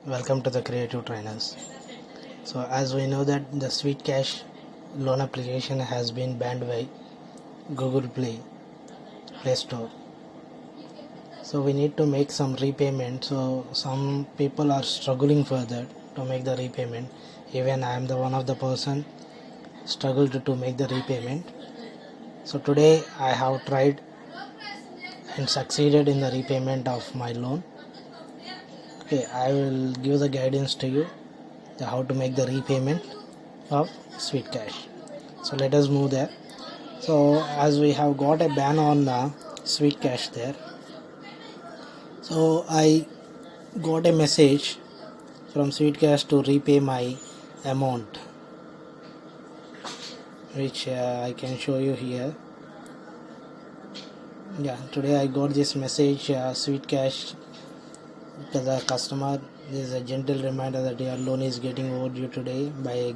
Welcome to the Creative Trainers. So as we know that the SWEETCASH loan application has been banned by Google Play Store. So we need to make some repayment. So some people are struggling further to make the repayment. Even I am the one of the person struggled to make the repayment. So today I have tried and succeeded in the repayment of my loan. Okay, I will give the guidance to you how to make the repayment of SWEETCASH. So let us move there. So as we have got a ban on SWEETCASH there, so I got a message from SWEETCASH to repay my amount, which I can show you here. Yeah, today I got this message, SWEETCASH to the customer. This is a gentle reminder that your loan is getting overdue today. By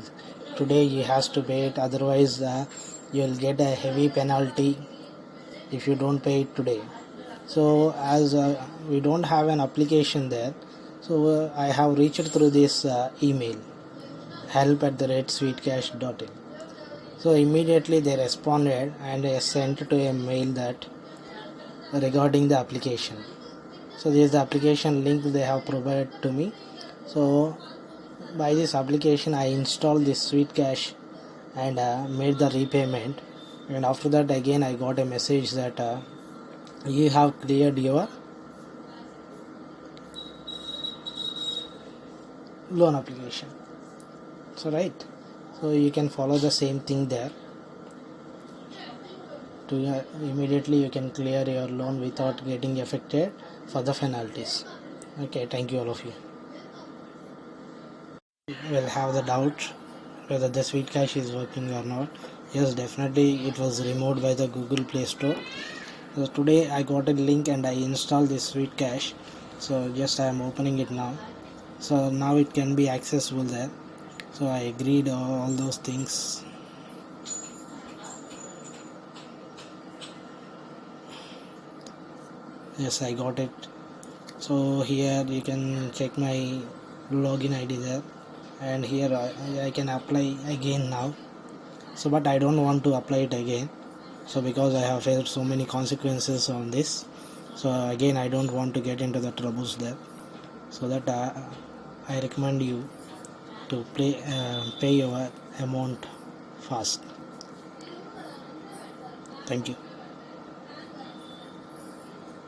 today you has to pay it, otherwise you will get a heavy penalty if you don't pay it today. So as we don't have an application there, so I have reached through this email, help@sweetcash.in. So immediately they responded and I sent to a mail that regarding the application. So this is the application link they have provided to me. So by this application I installed this SWEETCASH and made the repayment, and after that again I got a message that you have cleared your loan application. So right, so you can follow the same thing there to immediately you can clear your loan without getting affected for the penalties. Okay, thank you all of you. Will have the doubt whether the SWEETCASH is working or not. Yes, definitely it was removed by the Google Play Store. So today I got a link and I installed this SWEETCASH. So just I am opening it now. So now it can be accessible there. So I agreed all those things. Yes, I got it. So here you can check my login ID there, and here I can apply again now. So but I don't want to apply it again, so because I have faced so many consequences on this, so again I don't want to get into the troubles there. So that I recommend you to pay your amount fast. Thank you.